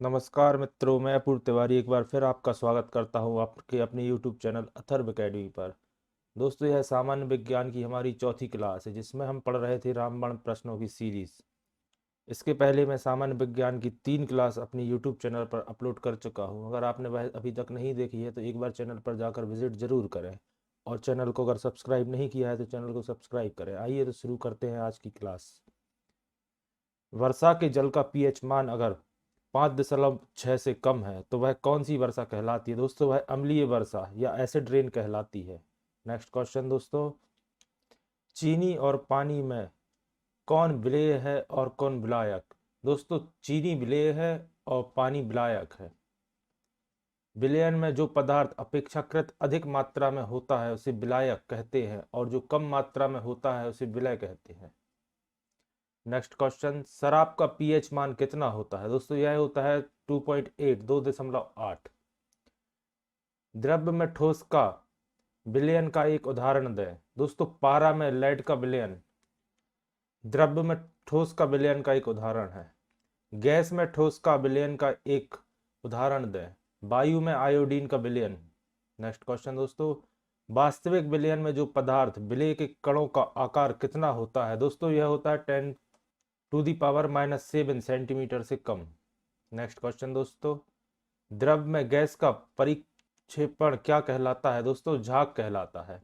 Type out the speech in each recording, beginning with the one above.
नमस्कार मित्रों, मैं अपूर्व तिवारी एक बार फिर आपका स्वागत करता हूं आपके अपने YouTube चैनल अथर्व एकेडमी पर। दोस्तों, यह सामान्य विज्ञान की हमारी चौथी क्लास है जिसमें हम पढ़ रहे थे रामबाण प्रश्नों की सीरीज। इसके पहले मैं सामान्य विज्ञान की 3 क्लास अपनी YouTube चैनल पर अपलोड कर चुका हूं। अगर आपने वह अभी तक नहीं देखी है तो एक बार चैनल पर जाकर विजिट जरूर करें, और चैनल को अगर सब्सक्राइब नहीं किया है तो चैनल को सब्सक्राइब करें। आइए तो शुरू करते हैं आज की क्लास। वर्षा के जल का पीएच मान अगर 5.6 से कम है तो वह कौन सी वर्षा कहलाती है? दोस्तों, वह अम्लीय वर्षा या एसिड रेन कहलाती है। नेक्स्ट क्वेश्चन दोस्तों, चीनी और पानी में कौन विलेय है और कौन विलायक? दोस्तों, चीनी विलेय है और पानी विलायक है। विलयन में जो पदार्थ अपेक्षाकृत अधिक मात्रा में होता है उसे विलायक कहते हैं, और जो कम मात्रा में होता है उसे विलेय कहते हैं। नेक्स्ट क्वेश्चन, शराब का पीएच मान कितना होता है? दोस्तों, यह होता है 2.8, 2.8। द्रव्य में ठोस का विलयन का एक उदाहरण दें। दोस्तों, पारा में लेड का विलयन द्रव्य में ठोस का विलयन का एक उदाहरण है। गैस में ठोस का विलयन का एक उदाहरण दें। वायु में आयोडीन का विलयन। नेक्स्ट क्वेश्चन दोस्तों, वास्तविक विलयन में जो पदार्थ विलेय के कणों का आकार कितना होता है? दोस्तों, यह होता है 10⁻⁻7 सेंटीमीटर से कम। नेक्स्ट क्वेश्चन दोस्तों, द्रव में गैस का परिक्षेपण क्या कहलाता है? दोस्तों, झाग कहलाता है।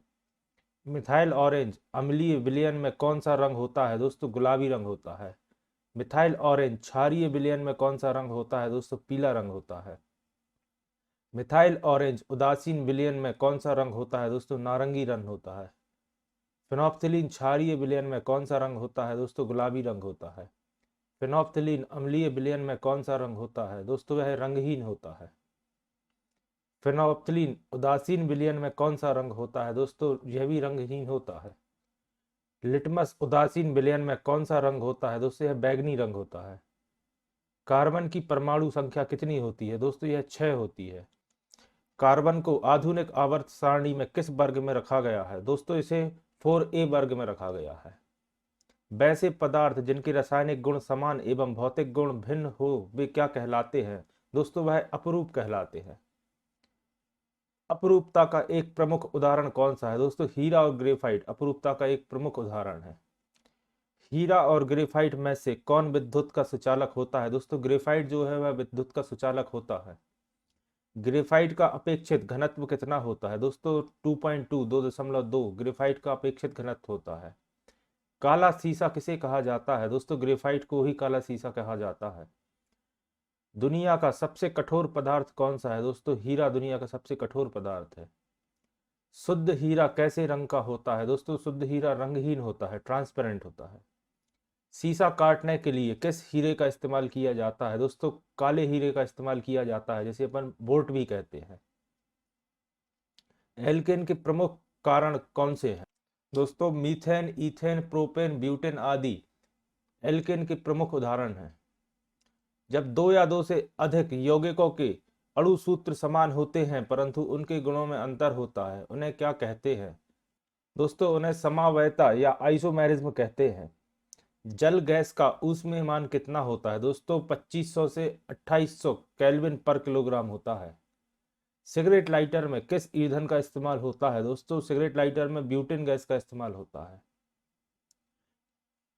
मिथाइल ऑरेंज अम्लीय विलयन में कौन सा रंग होता है? दोस्तों, गुलाबी रंग होता है। मिथाइल ऑरेंज क्षारीय विलयन में कौन सा रंग होता है? दोस्तों, पीला रंग होता है। मिथाइल ऑरेंज उदासीन विलयन में कौन सा रंग होता है? दोस्तों, नारंगी रंग होता है। फिनोप्थिलीन क्षारीय विलयन में कौन सा रंग होता है? दोस्तों, गुलाबी रंग होता है। फिनोप्थिलीन अम्लीय विलयन में कौन सा रंग होता है? दोस्तों, वह रंगहीन होता है। फिनोप्थिलीन उदासीन विलयन में कौन सा रंग होता है? दोस्तों, यह भी रंगहीन होता है। लिटमस उदासीन विलयन में कौन सा रंग होता है? दोस्तों, यह बैगनी रंग होता है। कार्बन की परमाणु संख्या कितनी होती है? दोस्तों, यह 6 होती है। कार्बन को आधुनिक आवर्त सारणी में किस वर्ग में रखा गया है? दोस्तों, इसे 4A वर्ग में रखा गया है। वैसे पदार्थ जिनके रासायनिक गुण समान एवं भौतिक गुण भिन्न हो वे क्या कहलाते हैं? दोस्तों, वह अपरूप कहलाते हैं। अपरूपता का एक प्रमुख उदाहरण कौन सा है? दोस्तों, हीरा और ग्रेफाइट अपरूपता का एक प्रमुख उदाहरण है। हीरा और ग्रेफाइट में से कौन विद्युत का सुचालक होता है? दोस्तों, ग्रेफाइट जो है वह विद्युत का सुचालक होता है। ग्रेफाइट का अपेक्षित घनत्व कितना होता है? दोस्तों, 2.2, 2.2 ग्रेफाइट का अपेक्षित घनत्व होता है। काला सीसा किसे कहा जाता है? दोस्तों, ग्रेफाइट को ही काला सीसा कहा जाता है। दुनिया का सबसे कठोर पदार्थ कौन सा है? दोस्तों, हीरा दुनिया का सबसे कठोर पदार्थ है। शुद्ध हीरा कैसे रंग का होता है? दोस्तों, शुद्ध हीरा रंगहीन होता है, ट्रांसपेरेंट होता है। सीसा काटने के लिए किस हीरे का इस्तेमाल किया जाता है? दोस्तों, काले हीरे का इस्तेमाल किया जाता है, जिसे अपन बोर्ट भी कहते हैं। एल्केन के प्रमुख कारण कौन से हैं? दोस्तों, मीथेन, ईथेन, प्रोपेन, ब्यूटेन आदि एल्केन के प्रमुख उदाहरण हैं। जब दो या दो से अधिक यौगिकों के अणु सूत्र समान होते हैं परंतु उनके गुणों में अंतर होता है, उन्हें क्या कहते हैं? दोस्तों, उन्हें समवायता या आइसोमेरिज्म कहते हैं। जल गैस का ऊष्मीयमान कितना होता है? दोस्तों, 2500 से 2800 केल्विन पर किलोग्राम होता है। सिगरेट लाइटर में किस ईंधन का इस्तेमाल होता है? दोस्तों, सिगरेट लाइटर में ब्यूटेन गैस का इस्तेमाल होता है।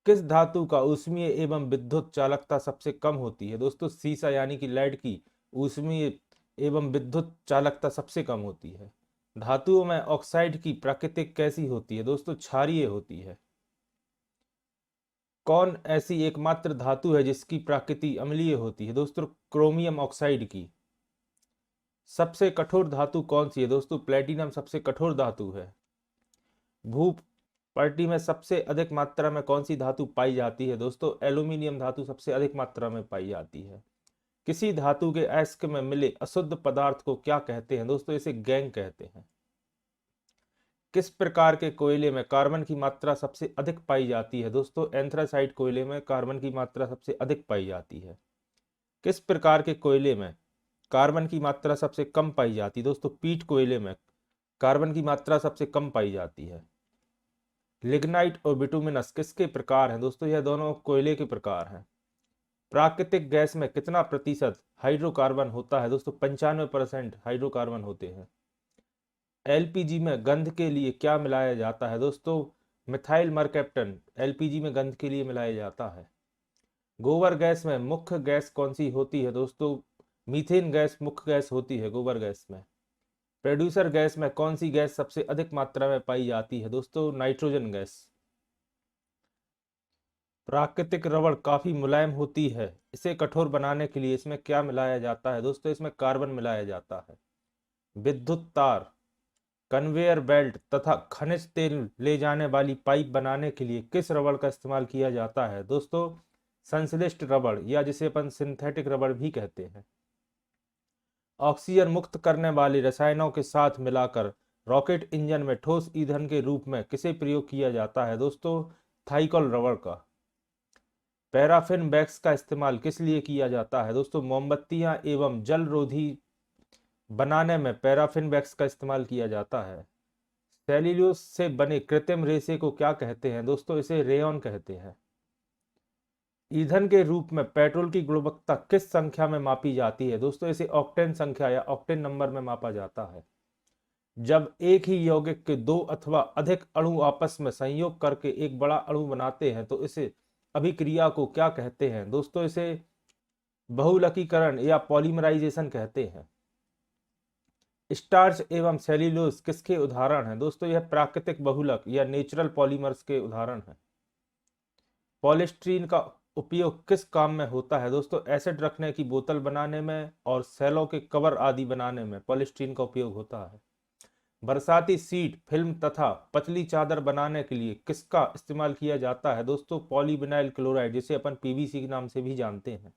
किस धातु का ऊष्मीय एवं विद्युत चालकता सबसे कम होती है? दोस्तों, सीसा यानी कि लेड की ऊष्मीय एवं विद्युत चालकता सबसे कम होती है। धातुओं में ऑक्साइड की प्राकृतिक कैसी होती है? दोस्तों, क्षारीय होती है। कौन ऐसी एकमात्र धातु है जिसकी प्रकृति अम्लीय होती है? दोस्तों, क्रोमियम ऑक्साइड की। सबसे कठोर धातु कौन सी है? दोस्तों, प्लेटिनम सबसे कठोर धातु है। भू पृथ्वी में सबसे अधिक मात्रा में कौन सी धातु पाई जाती है? दोस्तों, एल्यूमिनियम धातु सबसे अधिक मात्रा में पाई जाती है। किसी धातु के अयस्क में मिले अशुद्ध पदार्थ को क्या कहते हैं? दोस्तों, इसे गैंग कहते हैं। किस प्रकार के कोयले में कार्बन की मात्रा सबसे अधिक पाई जाती है? दोस्तों, एंथ्रासाइट कोयले में कार्बन की मात्रा सबसे अधिक पाई जाती है। किस प्रकार के कोयले में कार्बन की मात्रा सबसे कम पाई जाती है? दोस्तों, पीट कोयले में कार्बन की मात्रा सबसे कम पाई जाती है। लिग्नाइट और बिटुमिनस किसके प्रकार हैं? दोस्तों, यह दोनों कोयले के प्रकार हैं। प्राकृतिक गैस में कितना प्रतिशत हाइड्रोकार्बन होता है? दोस्तों 95% हाइड्रोकार्बन होते हैं। एलपीजी में गंध के लिए क्या मिलाया जाता है? दोस्तों मिथाइल मरकैप्टन एलपीजी में गंध के लिए मिलाया जाता है। गोबर गैस में मुख्य गैस कौन सी होती है? दोस्तों मीथेन गैस मुख्य गैस होती है गोबर गैस में। प्रोड्यूसर गैस में कौन सी गैस सबसे अधिक मात्रा में पाई जाती है? दोस्तों नाइट्रोजन गैस। प्राकृतिक रबड़ काफी मुलायम होती है, इसे कठोर बनाने के लिए इसमें क्या मिलाया जाता है? दोस्तों इसमें कार्बन मिलाया जाता है। विद्युत तार, कन्वेयर बेल्ट तथा खनिज तेल ले जाने वाली पाइप बनाने के लिए किस रबड़ का इस्तेमाल किया जाता है? दोस्तों संश्लिष्ट रबड़, या जिसे अपन सिंथेटिक रबड़ भी कहते हैं। ऑक्सीजन मुक्त करने वाले रसायनों के साथ मिलाकर रॉकेट इंजन में ठोस ईंधन के रूप में किसे प्रयोग किया जाता है? दोस्तों थाइकॉल रबड़ का। पैराफिन वैक्स का इस्तेमाल किस लिए किया जाता है? दोस्तों मोमबत्तियां एवं जल रोधी बनाने में पैराफिन वैक्स का इस्तेमाल किया जाता है। सेल्यूलोज से बने कृत्रिम रेशे को क्या कहते हैं? दोस्तों इसे रेयॉन कहते हैं। ईंधन के रूप में पेट्रोल की गुणवत्ता किस संख्या में मापी जाती है? दोस्तों इसे ऑक्टेन संख्या या ऑक्टेन नंबर में मापा जाता है। जब एक ही यौगिक के दो अथवा अधिक अणु आपस में संयोग करके एक बड़ा अणु बनाते हैं तो इसे अभिक्रिया को क्या कहते हैं? दोस्तों इसे बहुलकीकरण या पॉलीमराइजेशन कहते हैं। स्टार्च एवं सेल्यूलोज किसके उदाहरण हैं? दोस्तों यह प्राकृतिक बहुलक या नेचुरल पॉलीमर्स के उदाहरण हैं। पॉलीस्टीरीन का उपयोग किस काम में होता है? दोस्तों एसिड रखने की बोतल बनाने में और सेलों के कवर आदि बनाने में पॉलीस्टीरीन का उपयोग होता है। बरसाती सीट फिल्म तथा पतली चादर बनाने के लिए किसका इस्तेमाल किया जाता है? दोस्तों पॉलीविनाइल क्लोराइड, जिसे अपन पीवीसी के नाम से भी जानते हैं।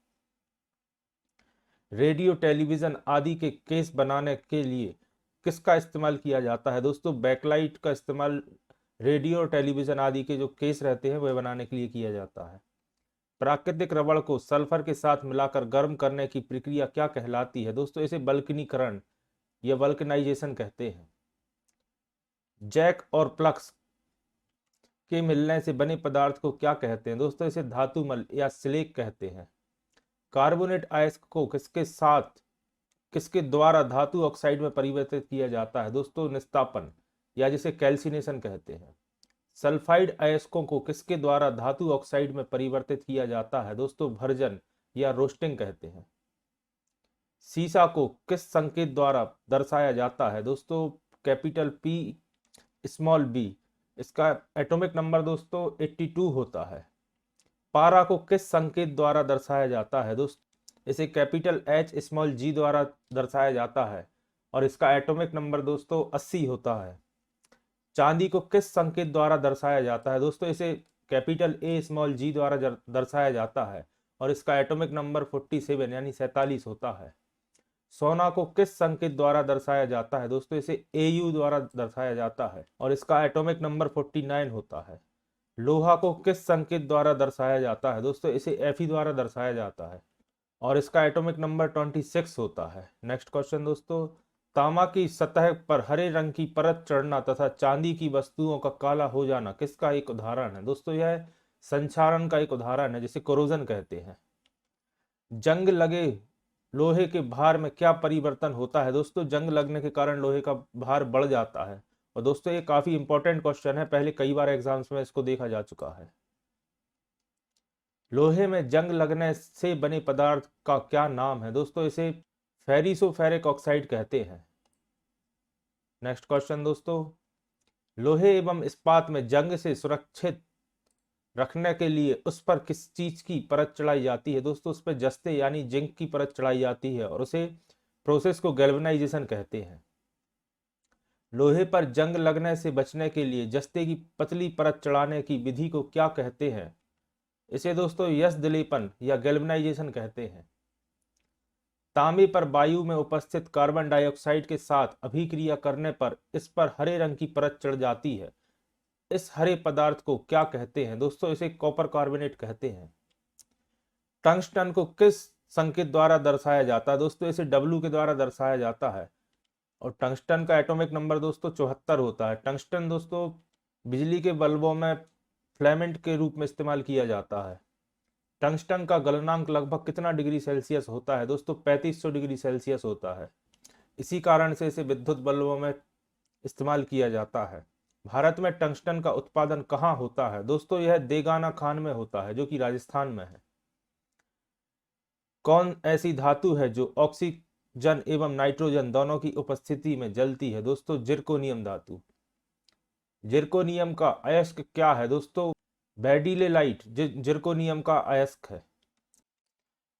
रेडियो टेलीविजन आदि के केस बनाने के लिए किसका इस्तेमाल किया जाता है? दोस्तों बैकलाइट का इस्तेमाल रेडियो और टेलीविजन आदि के जो केस रहते हैं वह बनाने के लिए किया जाता है। प्राकृतिक रबड़ को सल्फर के साथ मिलाकर गर्म करने की प्रक्रिया क्या कहलाती है? दोस्तों इसे वल्कनीकरण या वल्कनाइजेशन कहते हैं। जैक और प्लक्स के मिलने से बने पदार्थ को क्या कहते हैं? दोस्तों इसे धातुमल या स्लेग कहते हैं। कार्बोनेट अयस्क को किसके द्वारा धातु ऑक्साइड में परिवर्तित किया जाता है? दोस्तों निस्तापन, या जिसे कैल्सिनेशन कहते हैं। सल्फाइड अयस्कों को किसके द्वारा धातु ऑक्साइड में परिवर्तित किया जाता है? दोस्तों भर्जन या रोस्टिंग कहते हैं। सीसा को किस संकेत द्वारा दर्शाया जाता है? दोस्तों कैपिटल P स्मॉल b। इसका एटॉमिक नंबर दोस्तों 82 होता है। पारा को किस संकेत द्वारा दर्शाया जाता है? दोस्तों इसे कैपिटल H स्मॉल g द्वारा दर्शाया जाता है और इसका एटॉमिक नंबर दोस्तों 80 होता है। चांदी को किस संकेत द्वारा दर्शाया जाता है? दोस्तों इसे कैपिटल A स्मॉल g द्वारा दर्शाया जाता है और इसका एटॉमिक नंबर 47 यानी 47 होता है। सोना को किस संकेत द्वारा दर्शाया जाता है? दोस्तों इसे Au द्वारा दर्शाया जाता है और इसका एटॉमिक नंबर 49 होता है। लोहा को किस संकेत द्वारा दर्शाया जाता है? दोस्तों इसे Fe द्वारा दर्शाया जाता है और इसका एटॉमिक नंबर 26 होता है। नेक्स्ट क्वेश्चन दोस्तों, तांबा की सतह पर हरे रंग की परत चढ़ना तथा चांदी की वस्तुओं का काला हो जाना किसका एक उदाहरण है? दोस्तों यह संक्षारण का एक उदाहरण है, जिसे कोरोजन कहते हैं। जंग लगे लोहे के भार में क्या परिवर्तन होता है? दोस्तों जंग लगने के कारण लोहे का भार बढ़ जाता है। और दोस्तों ये काफी इंपॉर्टेंट क्वेश्चन है, पहले कई बार एग्जाम्स में इसको देखा जा चुका है। लोहे में जंग लगने से बने पदार्थ का क्या नाम है? दोस्तों इसे फेरिसोफेरिक ऑक्साइड कहते हैं। नेक्स्ट क्वेश्चन दोस्तों, लोहे एवं इस्पात में जंग से सुरक्षित रखने के लिए उस पर किस चीज की परत चढ़ाई जाती है? दोस्तों उस पर जस्ते यानी जिंक की परत चढ़ाई जाती है और उसे प्रोसेस को गैल्वेनाइजेशन कहते हैं। लोहे पर जंग लगने से बचने के लिए जस्ते की पतली परत चढ़ाने की विधि को क्या कहते हैं? इसे दोस्तों यश दिलेपन या गैल्वेनाइजेशन कहते हैं। तांबे पर वायु में उपस्थित कार्बन डाइऑक्साइड के साथ अभिक्रिया करने पर इस पर हरे रंग की परत चढ़ जाती है, इस हरे पदार्थ को क्या कहते हैं? दोस्तों इसे कॉपर कार्बोनेट कहते हैं। टंगस्टन को किस संकेत द्वारा दर्शाया जाता है? दोस्तों इसे W के द्वारा दर्शाया जाता है और टंगस्टन का एटॉमिक नंबर दोस्तों 74 होता है। टंगस्टन दोस्तों बिजली के बल्बों में फिलामेंट के रूप में इस्तेमाल किया जाता है। टंगस्टन का गलनांक लगभग कितना डिग्री सेल्सियस होता है दोस्तों? 3500 डिग्री सेल्सियस होता है। इसी कारण से इसे विद्युत बल्बों में इस्तेमाल किया जाता है। भारत में टंगस्टन का उत्पादन कहाँ होता है दोस्तों? यह देगाना खान में होता है, जो कि राजस्थान में है। कौन ऐसी धातु है जो ऑक्सीजन एवं नाइट्रोजन दोनों की उपस्थिति में जलती है दोस्तों? जिरकोनियम धातु। जिरकोनियम का अयस्क क्या है दोस्तों? बेडिलेलाइट जिरकोनियम का अयस्क है।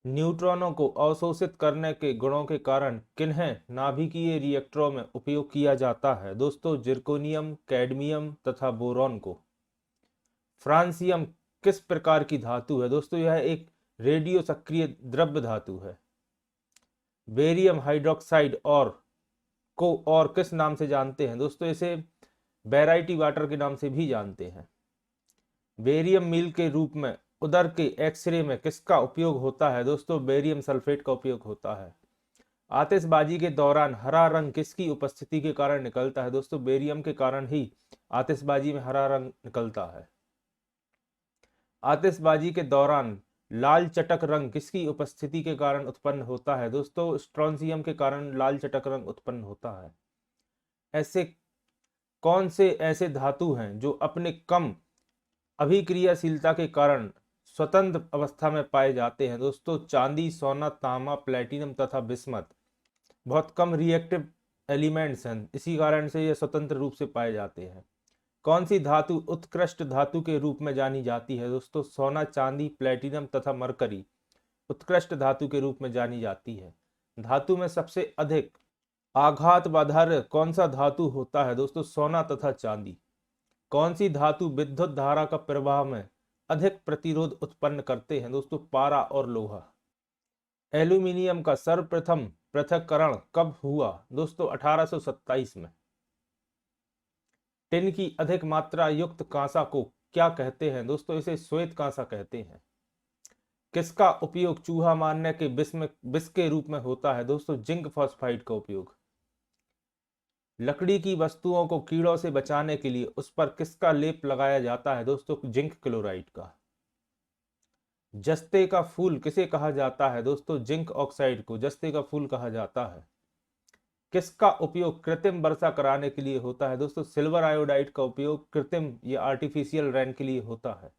न्यूट्रॉनों को अवशोषित करने के गुणों के कारण किन्हें नाभिकीय रिएक्टरों में उपयोग किया जाता है दोस्तों? जिरकोनियम, कैडमियम तथा बोरॉन को। फ्रांसियम किस प्रकार की धातु है दोस्तों? यह एक रेडियो सक्रिय द्रव्य धातु है। बेरियम हाइड्रोक्साइड और किस नाम से जानते हैं दोस्तों? इसे बेराइटी वाटर के नाम से भी जानते हैं। बेरियम मील के रूप में उदर के एक्सरे में किसका उपयोग होता है दोस्तों? बेरियम सल्फेट का उपयोग होता है। आतिशबाजी के दौरान हरा रंग किसकी उपस्थिति के कारण निकलता है दोस्तों? बेरियम के कारण ही आतिशबाजी में हरा रंग निकलता है। आतिशबाजी के दौरान लाल चटक रंग किसकी उपस्थिति के कारण उत्पन्न होता है दोस्तों? स्ट्रोंसियम के कारण लाल चटक रंग उत्पन्न होता है। ऐसे कौन से ऐसे धातु हैं जो अपने कम अभिक्रियाशीलता के कारण स्वतंत्र अवस्था में पाए जाते हैं दोस्तों? चांदी, सोना, तांबा, प्लेटिनम तथा बिस्मथ बहुत कम रिएक्टिव एलिमेंट्स हैं, इसी कारण से ये स्वतंत्र रूप से पाए जाते हैं। कौन सी धातु उत्कृष्ट धातु के रूप में जानी जाती है दोस्तों? सोना, चांदी, प्लेटिनम तथा मरकरी उत्कृष्ट धातु के रूप में जानी जाती है। धातु में सबसे अधिक आघात बाधार्य कौन सा धातु होता है दोस्तों? सोना तथा चांदी। कौन सी धातु विद्युत धारा का प्रवाह में अधिक प्रतिरोध उत्पन्न करते हैं दोस्तों? पारा और लोहा। एल्यूमिनियम का सर्वप्रथम पृथक्करण कब हुआ दोस्तों? 1827 में। टिन की अधिक मात्रा युक्त कांसा को क्या कहते हैं दोस्तों? इसे श्वेत कांसा कहते हैं। किसका उपयोग चूहा मारने के विष के रूप में होता है दोस्तों? जिंक फॉस्फाइड का उपयोग। लकड़ी की वस्तुओं को कीड़ों से बचाने के लिए उस पर किसका लेप लगाया जाता है दोस्तों? जिंक क्लोराइड का। जस्ते का फूल किसे कहा जाता है दोस्तों? जिंक ऑक्साइड को जस्ते का फूल कहा जाता है। किसका उपयोग कृत्रिम वर्षा कराने के लिए होता है दोस्तों? सिल्वर आयोडाइड का उपयोग कृत्रिम या आर्टिफिशियल रेन के लिए होता है।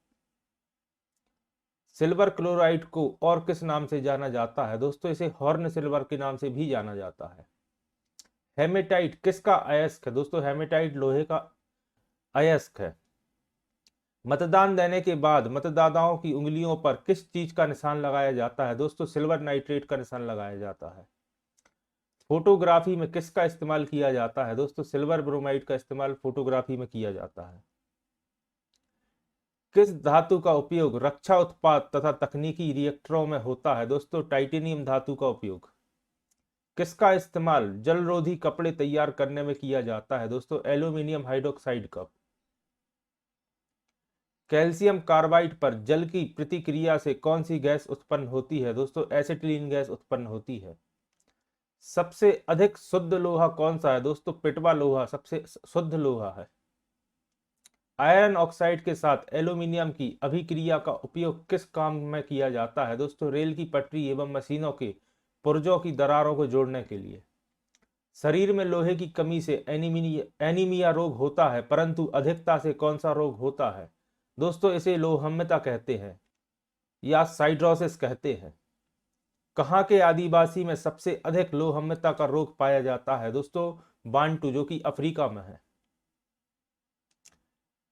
सिल्वर क्लोराइड को और किस नाम से जाना जाता है दोस्तों? इसे हॉर्न सिल्वर के नाम से भी जाना जाता है। हेमेटाइट किसका अयस्क है दोस्तों? हेमेटाइट लोहे का अयस्क है। मतदान देने के बाद मतदाताओं की उंगलियों पर किस चीज का निशान लगाया जाता है दोस्तों? सिल्वर नाइट्रेट का निशान लगाया जाता है। फोटोग्राफी में किसका इस्तेमाल किया जाता है दोस्तों? सिल्वर ब्रोमाइड का इस्तेमाल फोटोग्राफी में किया जाता है। किस धातु का उपयोग रक्षा उत्पाद तथा तकनीकी रिएक्टरों में होता है दोस्तों? टाइटेनियम धातु का उपयोग। किसका इस्तेमाल जलरोधी कपड़े तैयार करने में किया जाता है दोस्तों? एल्यूमिनियम हाइड्रोक्साइड का। कैल्शियम कार्बाइड पर जल की प्रतिक्रिया से कौन सी गैस उत्पन्न होती है दोस्तों? एसिटिलीन गैस उत्पन्न होती है। सबसे अधिक शुद्ध लोहा कौन सा है दोस्तों? पिटवा लोहा सबसे शुद्ध लोहा है। आयरन ऑक्साइड के साथ एल्यूमिनियम की अभिक्रिया का उपयोग किस काम में किया जाता है दोस्तों? रेल की पटरी एवं मशीनों के पुर्जों की दरारों को जोड़ने के लिए। शरीर में लोहे की कमी से एनीमिया रोग होता है, परंतु अधिकता से कौन सा रोग होता है दोस्तों? इसे लोहम्यता कहते हैं या साइड्रोसिस कहते हैं। कहाँ के आदिवासी में सबसे अधिक लोहम्यता का रोग पाया जाता है दोस्तों? बांटू, जो कि अफ्रीका में है।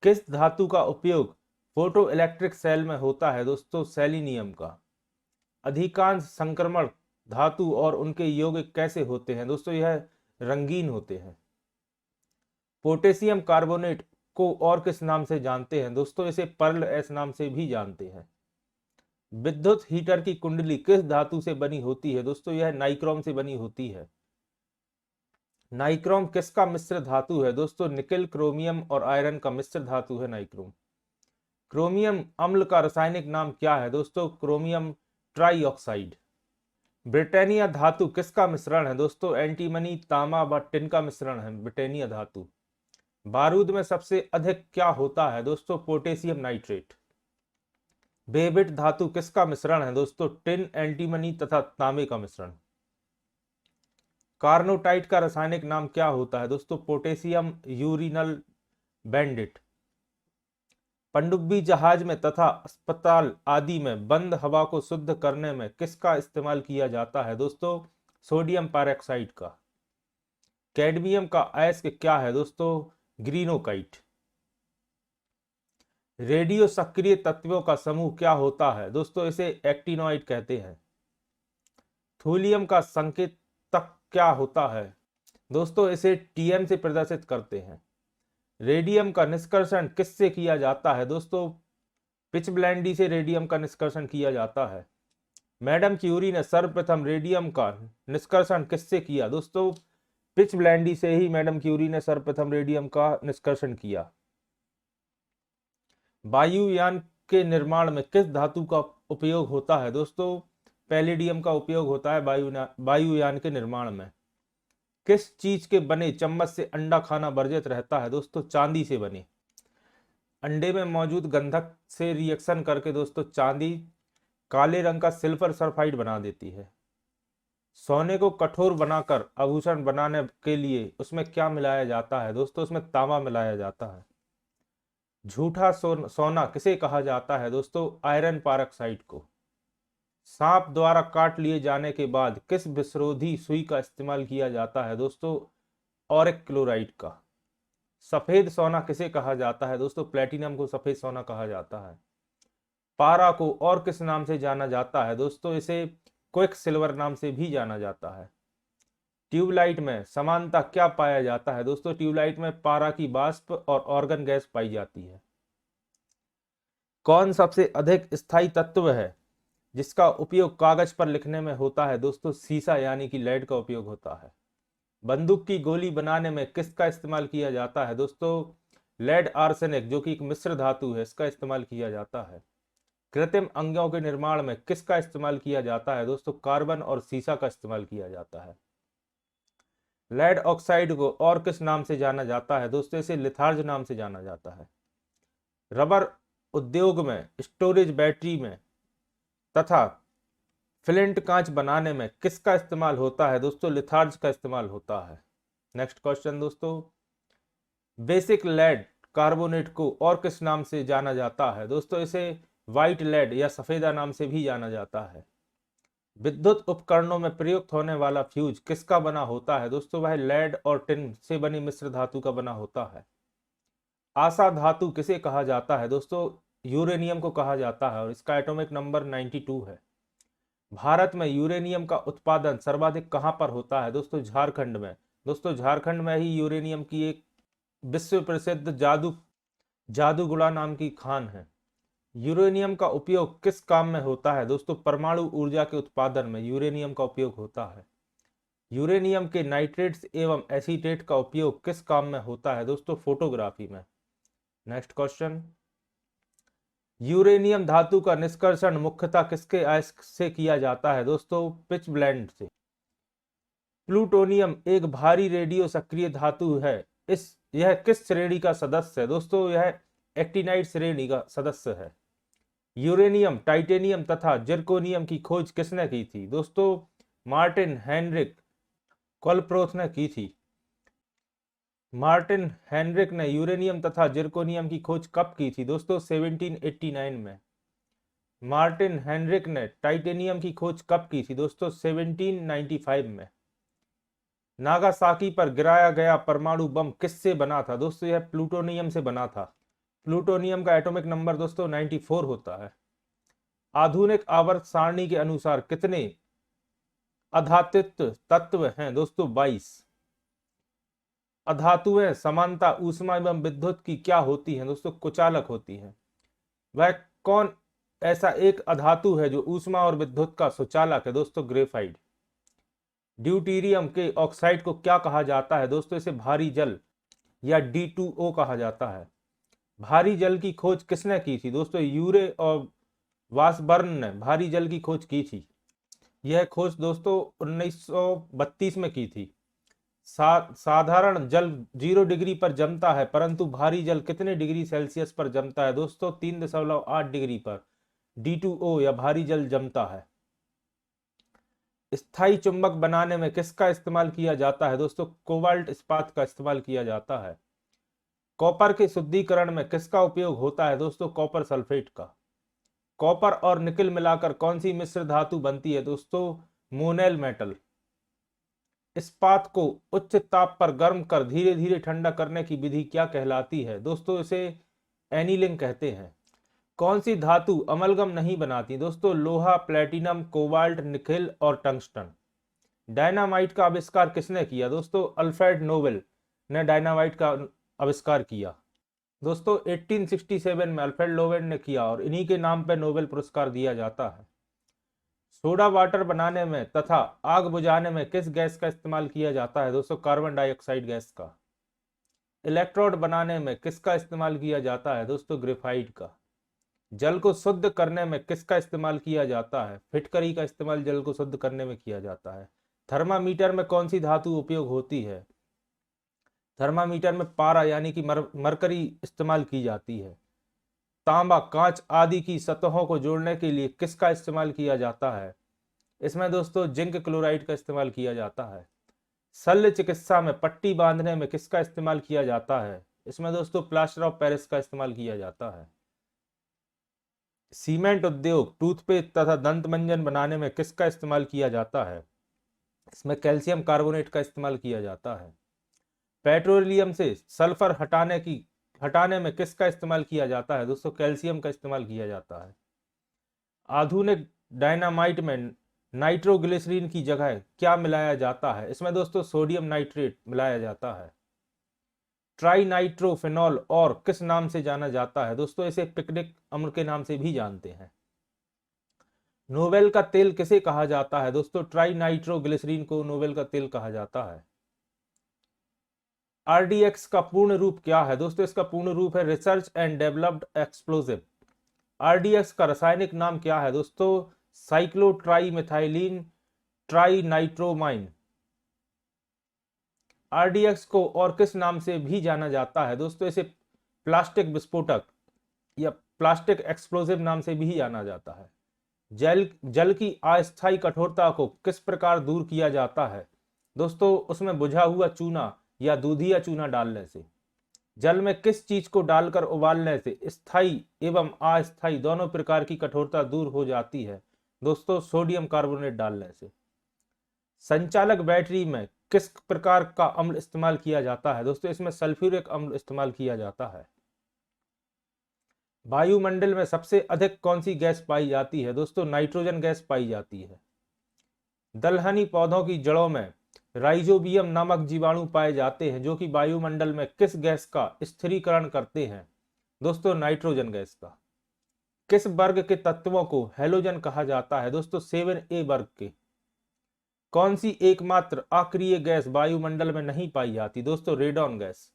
किस धातु का उपयोग फोटो इलेक्ट्रिक सेल में होता है दोस्तों? सेलेनियम का। अधिकांश संक्रमण धातु और उनके यौगिक कैसे होते हैं दोस्तों? यह रंगीन होते हैं। पोटेशियम कार्बोनेट को और किस नाम से जानते हैं दोस्तों? इसे पर्ल एस नाम से भी जानते हैं। विद्युत हीटर की कुंडली किस धातु से बनी होती है दोस्तों? यह नाइक्रोम से बनी होती है। नाइक्रोम किसका मिश्र धातु है दोस्तों? निकेल, क्रोमियम और आयरन का मिश्र धातु है नाइक्रोम। क्रोमियम अम्ल का रासायनिक नाम क्या है दोस्तों? Chromium trioxide. ब्रिटानिया धातु किसका मिश्रण है दोस्तों? एंटीमनी, तांबा व टिन का मिश्रण है ब्रिटानिया धातु। बारूद में सबसे अधिक क्या होता है दोस्तों? Potassium nitrate. बेबिट धातु किसका मिश्रण है दोस्तों? टिन, एंटीमनी तथा तांबे का मिश्रण। कार्नोटाइट का रासायनिक नाम क्या होता है दोस्तों? Potassium urinal bandit. पनडुब्बी जहाज में तथा अस्पताल आदि में बंद हवा को शुद्ध करने में किसका इस्तेमाल किया जाता है दोस्तों? सोडियम पेरोक्साइड का। कैडमियम का अयस्क क्या है दोस्तों? ग्रीनोकाइट। रेडियो सक्रिय तत्वों का समूह क्या होता है दोस्तों? इसे एक्टिनोइड कहते हैं। थूलियम का संकेतक क्या होता है दोस्तों? इसे टीएम से प्रदर्शित करते हैं। रेडियम का निष्कर्षण किससे किया जाता है दोस्तों? पिचब्लेंडी से रेडियम का निष्कर्षण किया जाता है। मैडम क्यूरी ने सर्वप्रथम रेडियम का निष्कर्षण किससे किया दोस्तों? पिचब्लेंडी से ही मैडम क्यूरी ने सर्वप्रथम रेडियम का निष्कर्षण किया। वायुयान के निर्माण में किस धातु का उपयोग होता है दोस्तों? पैलेडियम का उपयोग होता है वायुयान के निर्माण में। किस चीज के बने चम्मच से अंडा खाना वर्जित रहता है दोस्तों? चांदी से बने। अंडे में मौजूद गंधक से रिएक्शन करके दोस्तों चांदी काले रंग का सिल्वर सल्फाइड बना देती है। सोने को कठोर बनाकर आभूषण बनाने के लिए उसमें क्या मिलाया जाता है दोस्तों? उसमें तांबा मिलाया जाता है। झूठा सोना किसे कहा जाता है दोस्तों? आयरन पेरोक्साइड को। सांप द्वारा काट लिए जाने के बाद किस विषरोधी सुई का इस्तेमाल किया जाता है दोस्तों? ऑरिक क्लोराइड का। सफेद सोना किसे कहा जाता है दोस्तों? प्लेटिनम को सफेद सोना कहा जाता है। पारा को और किस नाम से जाना जाता है दोस्तों? इसे क्विक सिल्वर नाम से भी जाना जाता है। ट्यूबलाइट में समानता क्या पाया जाता है दोस्तों? ट्यूबलाइट में पारा की वाष्प और ऑर्गन गैस पाई जाती है। कौन सबसे अधिक स्थायी तत्व है जिसका उपयोग कागज पर लिखने में होता है दोस्तों? सीसा यानी कि लेड का उपयोग होता है। बंदूक की गोली बनाने में किसका इस्तेमाल किया जाता है दोस्तों? लेड आर्सेनिक जो कि एक मिश्र धातु है, इसका इस्तेमाल किया जाता है। कृत्रिम अंगों के निर्माण में किसका इस्तेमाल किया जाता है दोस्तों? कार्बन और सीसा का इस्तेमाल किया जाता है। लेड ऑक्साइड को और किस नाम से जाना जाता है दोस्तों? इसे लिथार्ज नाम से जाना जाता है। रबर उद्योग में, स्टोरेज बैटरी में तथा फ्लिंट कांच बनाने में किसका इस्तेमाल होता है दोस्तों? लिथार्ज का इस्तेमाल होता है। नेक्स्ट क्वेश्चन दोस्तों, बेसिक लेड कार्बोनेट को और किस नाम से जाना जाता है दोस्तों? इसे व्हाइट लेड या सफेदा नाम से भी जाना जाता है। विद्युत उपकरणों में प्रयुक्त होने वाला फ्यूज किसका बना होता है दोस्तों? वह लेड और टिन से बनी मिश्र धातु का बना होता है। आशा धातु किसे कहा जाता है दोस्तों? यूरेनियम को कहा जाता है और इसका एटॉमिक नंबर 92 है। भारत में यूरेनियम का उत्पादन सर्वाधिक कहां पर होता है दोस्तों? झारखंड में। दोस्तों झारखंड में ही यूरेनियम की एक विश्व प्रसिद्ध जादूगुड़ा नाम की खान है। यूरेनियम का उपयोग किस काम में होता है दोस्तों? परमाणु ऊर्जा के उत्पादन में यूरेनियम का उपयोग होता है। यूरेनियम के नाइट्रेट्स एवं एसीटेट का उपयोग किस काम में होता है दोस्तों? फोटोग्राफी में। नेक्स्ट क्वेश्चन, यूरेनियम धातु का निष्कर्षण मुख्यतः किसके अयस्क से किया जाता है दोस्तों? पिचब्लेंड से। प्लूटोनियम एक भारी रेडियो सक्रिय धातु है। यह किस श्रेणी का सदस्य है दोस्तों? यह एक्टिनाइड श्रेणी का सदस्य है। यूरेनियम, टाइटेनियम तथा जिरकोनियम की खोज किसने की थी दोस्तों? मार्टिन हेनरिक कोलब्रुथ ने की थी। मार्टिन हेनरिक ने यूरेनियम तथा जिरकोनियम की खोज कब की थी दोस्तों? 1789 में। मार्टिन हेनरिक ने टाइटेनियम की खोज कब की थी दोस्तों? 1795 में। नागासाकी पर गिराया गया परमाणु बम किससे बना था दोस्तों? यह प्लूटोनियम से बना था। प्लूटोनियम का एटॉमिक नंबर दोस्तों 94 होता है। आधुनिक आवर्त सारणी के अनुसार कितने अधात्वित तत्व हैं दोस्तों? 22। अधातुएं समानता, ऊष्मा एवं विद्युत की क्या होती हैं दोस्तों? कुचालक होती हैं। वह कौन ऐसा एक अधातु है जो ऊष्मा और विद्युत का सुचालक है दोस्तों? ग्रेफाइट। ड्यूटीरियम के ऑक्साइड को क्या कहा जाता है दोस्तों? इसे भारी जल या D2O कहा जाता है। भारी जल की खोज किसने की थी दोस्तों? यूरे और वासबर्न ने भारी जल की खोज की थी। यह खोज दोस्तों 1932 में की थी। साधारण जल 0 डिग्री पर जमता है, परंतु भारी जल कितने डिग्री सेल्सियस पर जमता है दोस्तों? 3.8 डिग्री पर। D2O या भारी जल जमता है। स्थायी चुंबक बनाने में किसका इस्तेमाल किया जाता है दोस्तों? कोबाल्ट इस्पात का इस्तेमाल किया जाता है। कॉपर के शुद्धिकरण में किसका उपयोग होता है दोस्तों? कॉपर सल्फेट का। कॉपर और निकल मिलाकर कौन सी मिश्र धातु बनती है दोस्तों? Monel metal. इस्पात को उच्च ताप पर गर्म कर धीरे धीरे ठंडा करने की विधि क्या कहलाती है दोस्तों? इसे एनीलिंग कहते हैं। कौन सी धातु अमलगम नहीं बनाती दोस्तों? लोहा, प्लेटिनम, कोबाल्ट, निकेल और टंगस्टन। डायनामाइट का आविष्कार किसने किया दोस्तों? अल्फ्रेड नोबेल ने डायनामाइट का आविष्कार किया दोस्तों। 1867 में अल्फ्रेड नोबेल ने किया और इन्हीं के नाम पर नोबेल पुरस्कार दिया जाता है। सोडा वाटर बनाने में तथा आग बुझाने में किस गैस का इस्तेमाल किया जाता है दोस्तों? कार्बन डाइऑक्साइड गैस का। इलेक्ट्रोड बनाने में किसका इस्तेमाल किया जाता है दोस्तों? ग्रेफाइट का। जल को शुद्ध करने में किसका इस्तेमाल किया जाता है? फिटकरी का इस्तेमाल जल को शुद्ध करने में किया जाता है। थर्मामीटर में कौन सी धातु उपयोग होती है? थर्मामीटर में पारा यानी कि मरकरी इस्तेमाल की जाती है। तांबा, कांच आदि की सतहों को जोड़ने के लिए किसका इस्तेमाल किया जाता है? इसमें दोस्तों जिंक क्लोराइड का इस्तेमाल किया जाता है। शल्य चिकित्सा में पट्टी बांधने में किसका इस्तेमाल किया जाता है? इसमें दोस्तों प्लास्टर ऑफ पेरिस का इस्तेमाल किया जाता है। सीमेंट उद्योग, टूथपेस्ट तथा दंत मंजन बनाने में किसका इस्तेमाल किया जाता है? इसमें कैल्शियम कार्बोनेट का इस्तेमाल किया जाता है। पेट्रोलियम से सल्फर हटाने में किसका इस्तेमाल किया जाता है दोस्तों? कैल्शियम का इस्तेमाल किया जाता है। आधुनिक डायनामाइट में नाइट्रोग्लिसरीन की जगह क्या मिलाया जाता है? इसमें दोस्तों सोडियम नाइट्रेट मिलाया जाता है। ट्राई नाइट्रोफिनॉल और किस नाम से जाना जाता है दोस्तों? इसे पिकनिक अम्ल के नाम से भी जानते हैं। नोबेल का तेल किसे कहा जाता है दोस्तों? ट्राई नाइट्रोग्लिसरीन को नोबेल का तेल कहा जाता है। RDX का पूर्ण रूप क्या है दोस्तों? इसका पूर्ण रूप है research and developed explosive. RDX का रासायनिक नाम क्या है दोस्तों? साइक्लोट्राइमिथाइलिन ट्राइनाइट्रोमाइन। RDX को और किस नाम से भी जाना जाता है दोस्तों? इसे प्लास्टिक विस्फोटक या प्लास्टिक एक्सप्लोजिव नाम से भी जाना जाता है। जल की अस्थायी कठोरता को किस प्रकार दूर किया जाता है दोस्तों? उसमें बुझा हुआ चूना या दूधिया चूना डालने से। जल में किस चीज को डालकर उबालने से स्थायी एवं अस्थायी दोनों प्रकार की कठोरता दूर हो जाती है दोस्तों? सोडियम कार्बोनेट डालने से। संचालक बैटरी में किस प्रकार का अम्ल इस्तेमाल किया जाता है दोस्तों? इसमें सल्फ्यूरिक अम्ल इस्तेमाल किया जाता है। वायुमंडल में सबसे अधिक कौन सी गैस पाई जाती है दोस्तों? नाइट्रोजन गैस पाई जाती है। दलहनी पौधों की जड़ों में राइजोबियम नामक जीवाणु पाए जाते हैं जो कि वायुमंडल में किस गैस का स्थिरीकरण करते हैं दोस्तों? नाइट्रोजन गैस का। किस वर्ग के तत्वों को हैलोजन कहा जाता है दोस्तों? 7A वर्ग के। कौन सी एकमात्र अक्रिय गैस वायुमंडल में नहीं पाई जाती दोस्तों? Radon gas.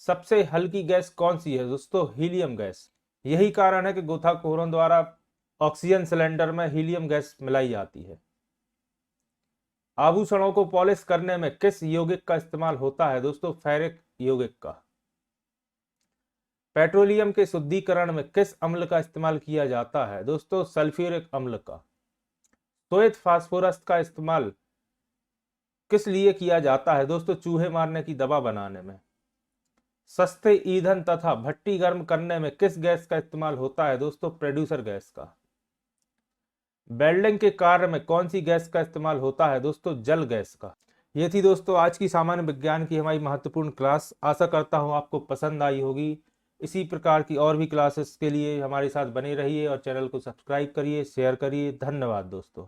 सबसे हल्की गैस कौन सी है दोस्तों? Helium gas. यही कारण है कि गोताखोरों द्वारा ऑक्सीजन सिलेंडर में हीलियम गैस मिलाई जाती है। आभूषणों को पॉलिश करने में किस यौगिक का इस्तेमाल होता है दोस्तों? फेरिक यौगिक का। पेट्रोलियम के शुद्धिकरण में किस अम्ल का इस्तेमाल किया जाता है दोस्तों? सल्फ्यूरिक अम्ल का। श्वेत फास्फोरस का इस्तेमाल किस लिए किया जाता है दोस्तों? चूहे मारने की दवा बनाने में। सस्ते ईंधन तथा भट्टी गर्म करने में किस गैस का इस्तेमाल होता है दोस्तों? प्रोड्यूसर गैस का। वेल्डिंग के कार्य में कौन सी गैस का इस्तेमाल होता है दोस्तों? जल गैस का। ये थी दोस्तों आज की सामान्य विज्ञान की हमारी महत्वपूर्ण क्लास। आशा करता हूँ आपको पसंद आई होगी। इसी प्रकार की और भी क्लासेस के लिए हमारे साथ बने रहिए और चैनल को सब्सक्राइब करिए, शेयर करिए। धन्यवाद दोस्तों।